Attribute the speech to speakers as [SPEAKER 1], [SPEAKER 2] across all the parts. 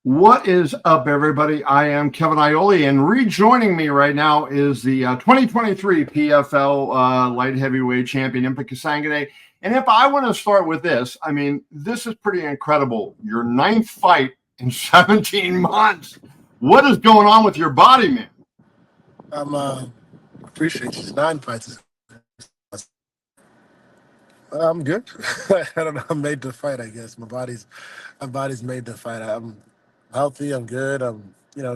[SPEAKER 1] What is up, everybody? I am Kevin Ioli, and rejoining me right now is the 2023 PFL light heavyweight champion, Impa Kasanganay. And if I want to start with this, I mean, this is pretty incredible. Your ninth fight in 17 months. What is going on with your body, man?
[SPEAKER 2] Appreciate you. 9 fights. I'm good. I don't know. I'm made to fight. I guess my body's made to fight. I'm healthy. I'm good.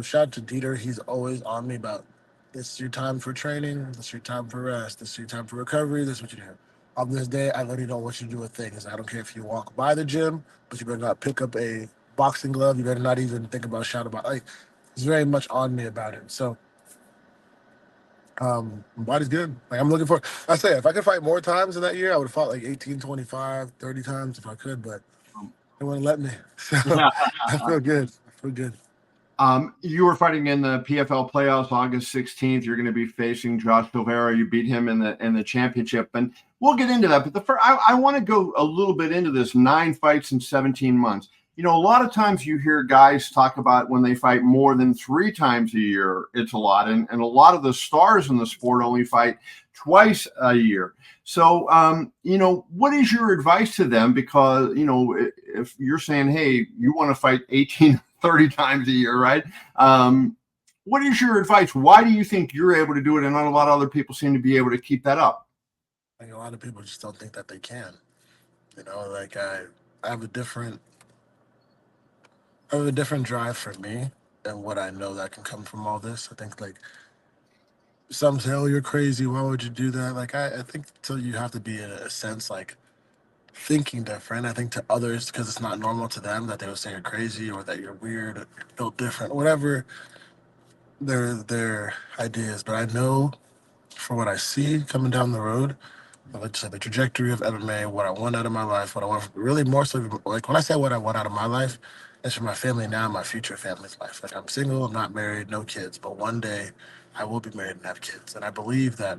[SPEAKER 2] Shout out to Dieter. He's always on me about this is your time for training. This is your time for rest. This is your time for recovery. This is what you do. On this day, I literally don't want you to do a thing. I don't care if you walk by the gym, but you better not pick up a boxing glove. You better not even think about shout about like. He's very much on me about it. So my body's good. Like I'm looking for. I say if I could fight more times in that year, I would have fought like 18, 25, 30 times if I could, but they wouldn't let me. So I feel good. I feel good.
[SPEAKER 1] You were fighting in the PFL playoffs August 16th. You're going to be facing Josh Silveira. You beat him in the championship, and we'll get into that. But I want to go a little bit into this 9 fights in 17 months. You know, a lot of times you hear guys talk about when they fight more than 3 times a year, it's a lot. And a lot of the stars in the sport only fight twice a year. So, what is your advice to them? Because, if you're saying, hey, you want to fight 18, 30 times a year, right? What is your advice? Why do you think you're able to do it and not a lot of other people seem to be able to keep that up?
[SPEAKER 2] Like a lot of people just don't think that they can. Like I have a different I have a different drive for me and what I know that can come from all this. I think like some say, "Oh, you're crazy. Why would you do that?" Like I think till you have to be in a sense like thinking different. I think to others because it's not normal to them that they would say you're crazy or that you're weird or built different, whatever their ideas. But I know for what I see coming down the road, like I said, the trajectory of MMA, what I want out of my life, what I want, really more so, like when I say what I want out of my life, it's for my family now, my future family's life. Like I'm single, I'm not married, no kids, but one day I will be married and have kids. And I believe that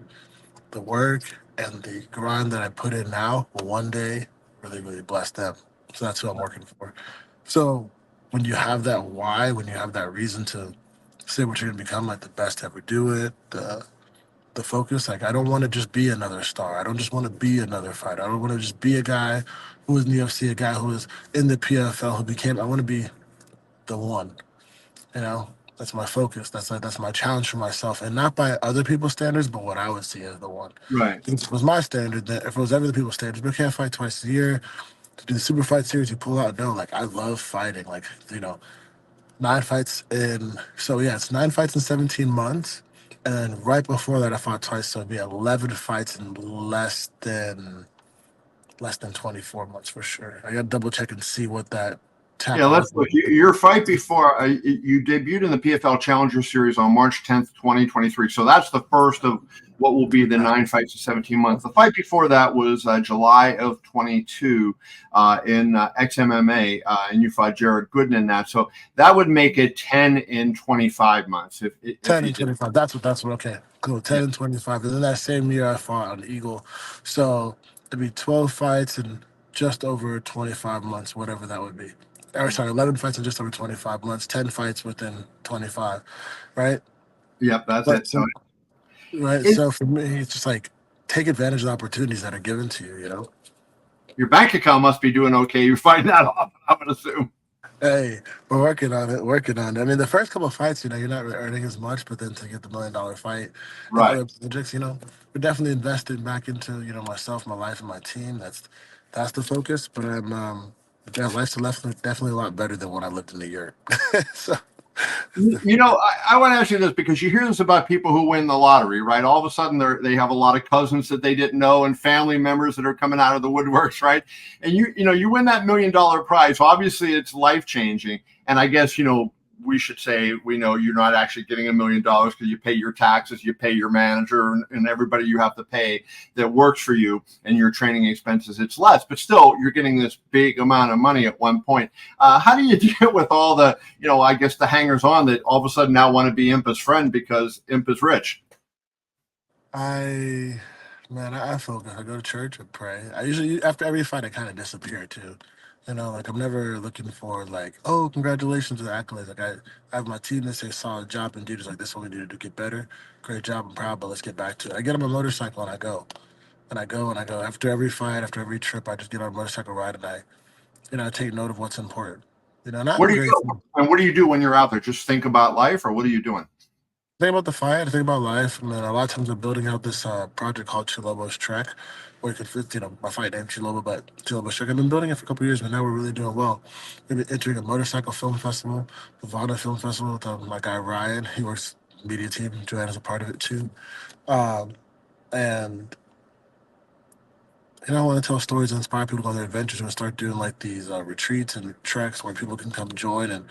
[SPEAKER 2] the work and the grind that I put in now will one day really, really bless them. So that's who I'm working for. So when you have that why, when you have that reason to say what you're gonna become, like the best to ever do it, the focus. Like I don't want to just be another star. I don't just want to be another fighter. I don't want to just be a guy who was in the UFC, a guy who was in the PFL, who became. I want to be the one. You know, that's my focus. That's my challenge for myself, and not by other people's standards, but what I would see as the one.
[SPEAKER 1] Right.
[SPEAKER 2] If it was my standard, that if it was other people's standards, we can't fight twice a year. To do the super fight series, you pull out. No, like I love fighting. Like 9 fights in. So yeah, it's 9 fights in 17 months. And then right before that, I fought twice, so it'd be 11 fights in less than 24 months for sure. I got to double check and see what that
[SPEAKER 1] Yeah,
[SPEAKER 2] tap
[SPEAKER 1] let's
[SPEAKER 2] out.
[SPEAKER 1] look. Your fight before you debuted in the PFL Challenger Series on March 10th, 2023. So that's the first of what will be the 9 fights in 17 months. The fight before that was July of 22 in XMMA, and you fought Jared Gooden in that. So that would make it 10 in 25 months if
[SPEAKER 2] 10
[SPEAKER 1] you
[SPEAKER 2] and
[SPEAKER 1] did.
[SPEAKER 2] 25. That's what, okay. Cool.
[SPEAKER 1] Yeah.
[SPEAKER 2] 10 and 25. And then that same year, I fought on Eagle. So it'd be 12 fights in just over 25 months, whatever that would be. Or sorry, 11 fights in just over 25 months, 10 fights within 25, right?
[SPEAKER 1] Yep, that's
[SPEAKER 2] But
[SPEAKER 1] it. So
[SPEAKER 2] right.
[SPEAKER 1] it,
[SPEAKER 2] So for me, it's just like take advantage of the opportunities that are given to you.
[SPEAKER 1] your bank account must be doing okay. You're fighting that off, I'm going to assume.
[SPEAKER 2] Hey, we're working on it, working on it. I mean, the first couple of fights, you're not really earning as much, but then to get the $1 million fight and
[SPEAKER 1] Right.
[SPEAKER 2] other projects, we're definitely invested back into, myself, my life, and my team. That's the focus. But yeah, life's definitely a lot better than when I lived in New York. So,
[SPEAKER 1] I want to ask you this because you hear this about people who win the lottery, right? All of a sudden, they have a lot of cousins that they didn't know and family members that are coming out of the woodworks, right? And you win that $1 million prize. Obviously, it's life changing. And I guess we should say we know you're not actually getting $1 million because you pay your taxes, you pay your manager, and everybody you have to pay that works for you, and your training expenses. It's less, but still, you're getting this big amount of money at one point. How do you deal with all the I guess the hangers on that all of a sudden now want to be Impa's friend because Impa's rich?
[SPEAKER 2] I, man, I focus. I go to church and pray. I usually, after every fight, I kind of disappear too. You know, like I'm never looking for like, oh, congratulations to the accolades. Like I have my team that say solid job and dude is like this is what we need to do, get better. Great job, I'm proud, but let's get back to it. I get on my motorcycle and I go. And I go and I go. After every fight, after every trip, I just get on a motorcycle ride and I take note of what's important. You know, and
[SPEAKER 1] What
[SPEAKER 2] I'm
[SPEAKER 1] do you do?
[SPEAKER 2] grateful.
[SPEAKER 1] And what do you do when you're out there? Just think about life, or what are you doing?
[SPEAKER 2] Think about the fight. I think about life. I mean, a lot of times I'm building out this project called Chilobo's Trek, where you can fit, my fight name Chilobo, but Chilobo's Trek. I've been building it for a couple of years, but now we're really doing well. We've been entering a motorcycle film festival, the Vada Film Festival with my guy Ryan. He works media team. Joanna's a part of it too. Um, and I want to tell stories and inspire people to go on their adventures and start doing like these retreats and treks where people can come join. And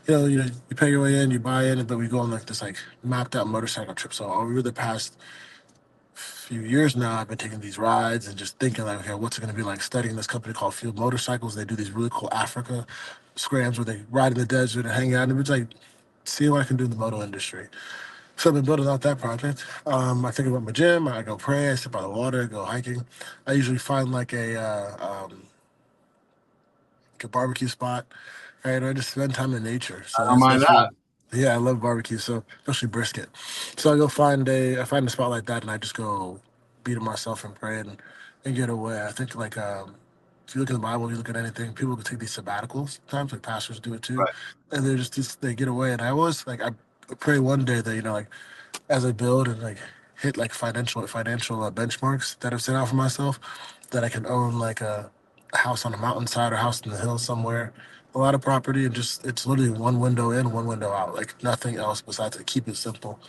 [SPEAKER 2] you pay your way in, you buy in, but we go on like this like mapped out motorcycle trip. So over the past few years now, I've been taking these rides and just thinking like, okay, what's it going to be like studying this company called Field Motorcycles. They do these really cool Africa scrams where they ride in the desert and hang out. And it's like seeing what I can do in the moto industry. So I've been building out that project. I think about my gym. I go pray. I sit by the water. Go hiking. I usually find like a barbecue spot, right? Or I just spend time in nature. So
[SPEAKER 1] I don't mind
[SPEAKER 2] that's really,
[SPEAKER 1] that.
[SPEAKER 2] yeah, I love barbecue. So especially brisket. So I find a spot like that, and I just go beat it myself and pray and get away. I think like if you look in the Bible, if you look at anything, people can take these sabbaticals. Sometimes like pastors do it too,
[SPEAKER 1] Right.
[SPEAKER 2] and they get away. And I always like I pray one day that like as I build and like hit like financial benchmarks that I've set out for myself, that I can own like a house on a mountainside or a house in the hills somewhere, a lot of property, and just it's literally one window in, one window out, like nothing else besides to keep it simple.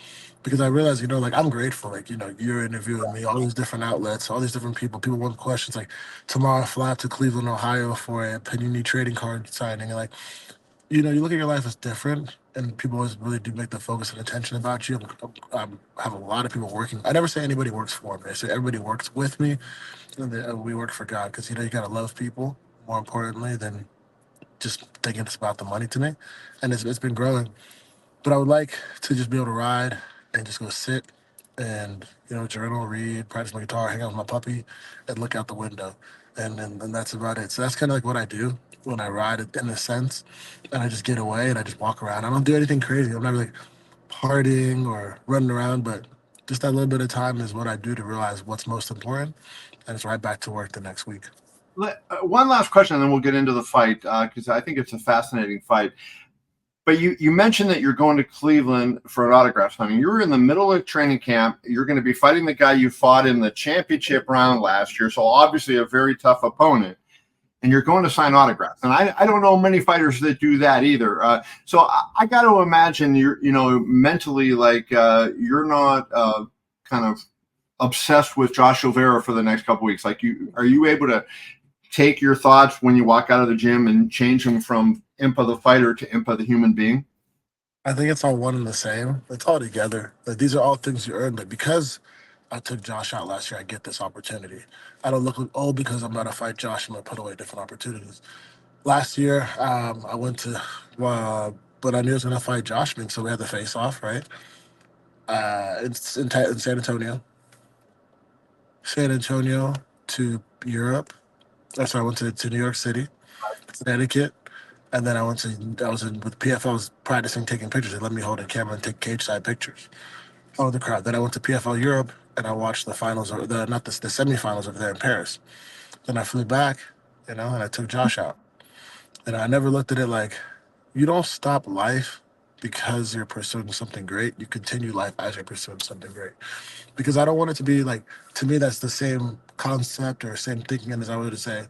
[SPEAKER 2] Because I realize, like I'm grateful, like you're interviewing me, all these different outlets, all these different people want questions like tomorrow I fly out to Cleveland, Ohio for a Panini trading card signing, and like you look at your life as different, and people always really do make the focus and attention about you. I have a lot of people working. I never say anybody works for me. I say everybody works with me, and we work for God because you got to love people more importantly than just thinking it's about the money to me, and it's been growing. But I would like to just be able to ride and just go sit and journal, read, practice my guitar, hang out with my puppy, and look out the window, and that's about it. So that's kind of like what I do when I ride, in a sense, and I just get away and I just walk around. I don't do anything crazy. I'm not like partying or running around, but just that little bit of time is what I do to realize what's most important, and it's right back to work the next week.
[SPEAKER 1] One last question, and then we'll get into the fight because I think it's a fascinating fight. But you mentioned that you're going to Cleveland for an autograph signing. You're in the middle of training camp. You're going to be fighting the guy you fought in the championship round last year, so obviously a very tough opponent. And you're going to sign autographs. And I don't know many fighters that do that either. So I got to imagine you're mentally like you're not kind of obsessed with Josh Silveira for the next couple weeks. Like are you able to take your thoughts when you walk out of the gym and change them from Impa the fighter to Impa the human being?
[SPEAKER 2] I think it's all one and the same. It's all together. Like these are all things you earned. Like because I took Josh out last year, I get this opportunity. I don't look like, oh, because I'm gonna fight Josh, I'm gonna put away different opportunities. Last year, I went to, but I knew I was gonna fight Josh, so we had the face off, right? In San Antonio, San Antonio to Europe. That's why I went to New York City, Connecticut, and then I was in with PFL. I was practicing taking pictures. They let me hold a camera and take cage side pictures. Oh, the crowd. Then I went to PFL Europe and I watched the finals, or the not the semifinals over there in Paris. Then I flew back, and I took Josh out. And I never looked at it like you don't stop life because you're pursuing something great. You continue life as you're pursuing something great. Because I don't want it to be like, to me, that's the same concept or same thinking as I would say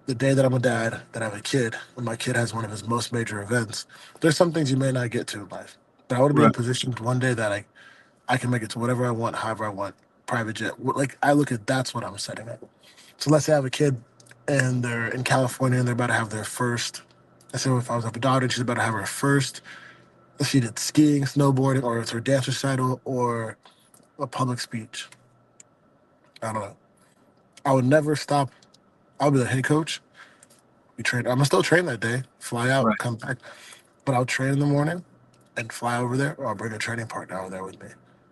[SPEAKER 2] the day that I'm a dad, that I have a kid, when my kid has one of his most major events. There's some things you may not get to in life, but I want to be in a
[SPEAKER 1] Right.
[SPEAKER 2] position one day that I can make it to whatever I want, however I want, private jet. Like I look at that's what I'm setting up. So let's say I have a kid and they're in California and they're about to have their first. Let's say if I was up a daughter and she's about to have her first, she did skiing, snowboarding, or it's her dance recital or a public speech. I don't know. I would never stop. I would be like, hey coach, we train. I'm gonna still train that day, fly out,
[SPEAKER 1] Right.
[SPEAKER 2] come back, but I'll train in the morning and fly over there, or I'll bring a training partner over there with me.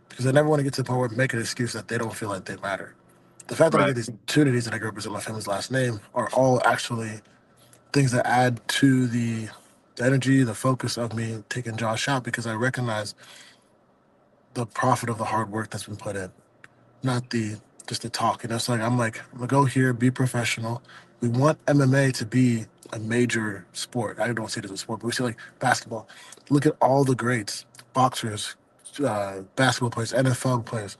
[SPEAKER 2] Because I never want to get to the point where I make an excuse that they don't feel like they matter. The fact that I
[SPEAKER 1] Right.
[SPEAKER 2] get these opportunities and I can represent my family's last name are all actually things that add to the energy, the focus of me taking Josh out, because I recognize the profit of the hard work that's been put in, not the just the talk. So I'm gonna go here, be professional. We want MMA to be a major sport. I don't see it as a sport, but we see like basketball. Look at all the greats, boxers, basketball players, NFL players.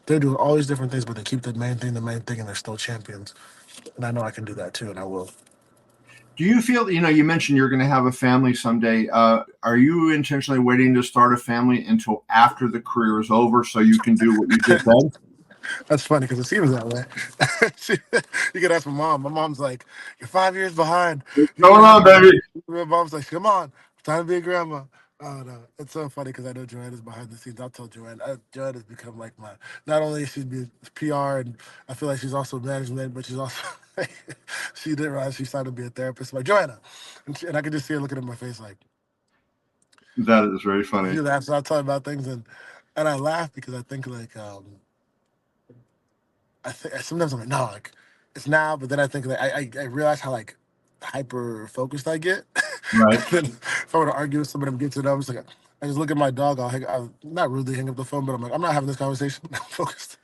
[SPEAKER 2] They're doing all these different things, but they keep the main thing, and they're still champions. And I know I can do that too, and I will.
[SPEAKER 1] Do you feel, you mentioned you're going to have a family someday. Are you intentionally waiting to start a family until after the career is over so you can do what you just said?
[SPEAKER 2] That's funny because it seems that way. You could ask my mom. My mom's like, "You're 5 years behind.
[SPEAKER 1] What's
[SPEAKER 2] You
[SPEAKER 1] going
[SPEAKER 2] gotta
[SPEAKER 1] on,
[SPEAKER 2] have a."
[SPEAKER 1] baby?
[SPEAKER 2] My mom's like, "Come on, time to be a grandma." Oh no, it's so funny because I know Joanna's behind the scenes. I'll tell Joanne. Joanne has become like my. Not only is she be PR, and I feel like she's also management, but she's also. She didn't realize she started to be a therapist. I'm like Joanna, and I could just see her looking at my face like
[SPEAKER 1] That is very
[SPEAKER 2] she
[SPEAKER 1] funny.
[SPEAKER 2] laughs. So I tell her about things, and I laugh because I think like I think sometimes I'm like, no, like it's now, but then I think like I realize how like hyper focused I get.
[SPEAKER 1] Right.
[SPEAKER 2] And then if I were to argue with somebody, I'm getting to them, it's like I just look at my dog. I'll not rudely hang up the phone, but I'm like, I'm not having this conversation. I'm focused.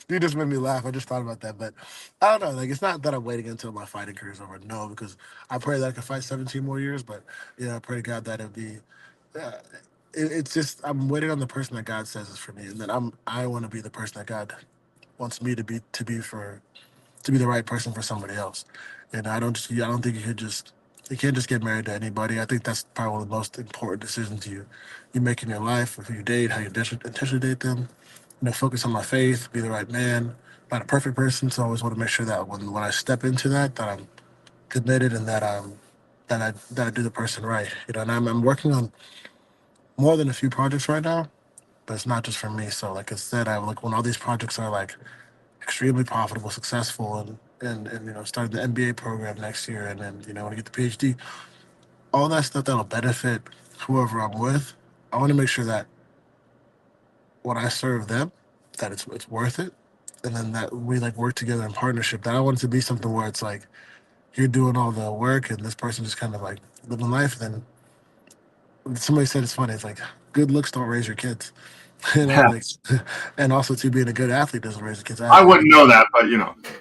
[SPEAKER 2] You just made me laugh. I just thought about that, but I don't know. Like it's not that I'm waiting until my fighting career is over. No, because I pray that I can fight 17 more years. But yeah, I pray to God that it'll be. Uh, it's just I'm waiting on the person that God says is for me, and then I want to be the person that God wants me to be the right person for somebody else. And I don't think you can't just get married to anybody. I think that's probably one of the most important decisions you make in your life, of who you date, how you intentionally date them. Focus on my faith, be the right man. Not a perfect person, so I always want to make sure that when I step into that I'm committed, and that I do the person right. And I'm working on more than a few projects right now, but it's not just for me. So like I said, I like when all these projects are like extremely profitable, successful, and starting the MBA program next year, and then when I get the PhD, all that stuff that'll benefit whoever I'm with. I want to make sure that when I serve them, that it's worth it, and then that we like work together in partnership. That I want it to be something where it's like you're doing all the work, and this person just kind of like living life. Then somebody said it's funny. It's like good looks don't raise your kids, like, and also too being a good athlete doesn't raise your kids
[SPEAKER 1] I
[SPEAKER 2] either. Like,
[SPEAKER 1] wouldn't know that, but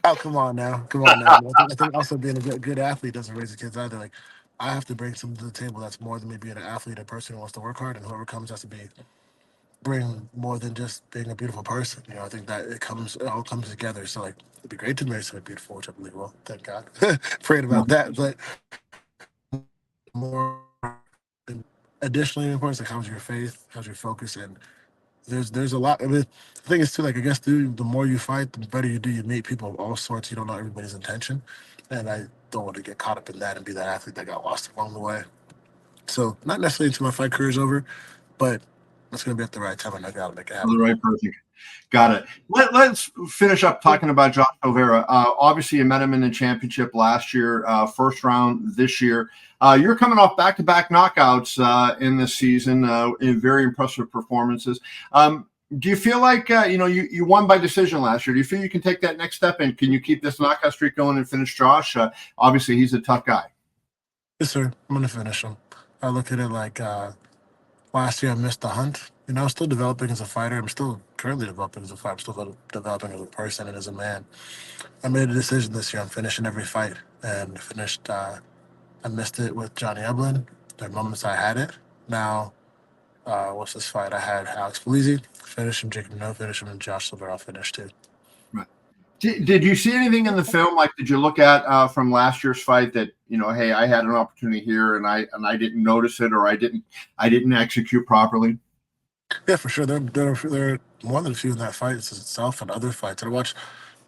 [SPEAKER 2] oh, come on now, come on now. I think also being a good athlete doesn't raise the kids either. Like, I have to bring something to the table that's more than me being an athlete, a person who wants to work hard, and whoever comes has to be bring more than just being a beautiful person. I think that it all comes together. So like, it'd be great to marry somebody beautiful, which I believe will. Thank God, praying about that. But more additionally important, like how's your faith, how's your focus, and there's a lot. I mean, the thing is too, like I guess the more you fight, the better you do. You meet people of all sorts. You don't know everybody's intention, and I don't want to get caught up in that and be that athlete that got lost along the way. So not necessarily until my fight career is over, but it's gonna be at the right time, and I gotta make it
[SPEAKER 1] for the
[SPEAKER 2] happen.
[SPEAKER 1] right person. Got it. Let's finish up talking about Josh Silveira. Obviously, you met him in the championship last year, first round this year. You're coming off back-to-back knockouts in this season, in very impressive performances. Do you feel like you won by decision last year? Do you feel you can take that next step, and can you keep this knockout streak going and finish Josh? Obviously, he's a tough guy.
[SPEAKER 2] Yes, sir. I'm gonna finish him. I look at it like last year I missed the hunt. I'm still developing as a fighter. I'm still currently developing as a fighter. I'm still developing as a person and as a man. I made a decision this year. I'm finishing every fight, and finished. I missed it with Johnny Eblen. There are moments I had it. Now, what's this fight? I had Alex Felizi, finish him, Jacob No, finish him, and Josh Silveira, I'll finish too.
[SPEAKER 1] Did you see anything in the film? Like, did you look at from last year's fight that hey, I had an opportunity here and I didn't notice it, or I didn't execute properly?
[SPEAKER 2] Yeah, for sure. There are more than a few in that fight itself and other fights. And I watched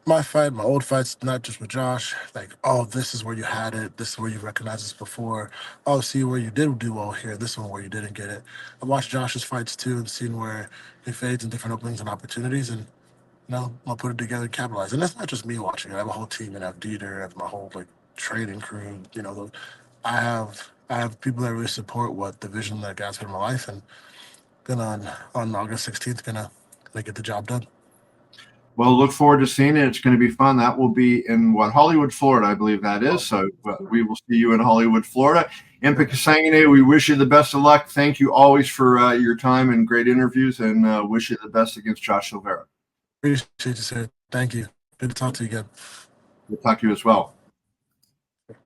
[SPEAKER 2] my fight, my old fights, not just with Josh. Like, oh, this is where you had it. This is where you recognized this before. Oh, see where you did do well here. This one where you didn't get it. I watched Josh's fights too and seen where he fades in different openings and opportunities. And I'll put it together and capitalize. And that's not just me watching it. I have a whole team, and I have Dieter, I have my whole like training crew. I have people that really support what the vision that God's put in my life, and gonna on August 16th gonna get the job done.
[SPEAKER 1] Well, look forward to seeing it. It's going to be fun. That will be in Hollywood, Florida, I believe that is. So we will see you in Hollywood, Florida. Impa Kasanganay, we wish you the best of luck. Thank you always for your time and great interviews, and wish you the best against Josh Silveira.
[SPEAKER 2] Appreciate you, sir. Thank you. Good to talk to you again.
[SPEAKER 1] We'll talk to you as well.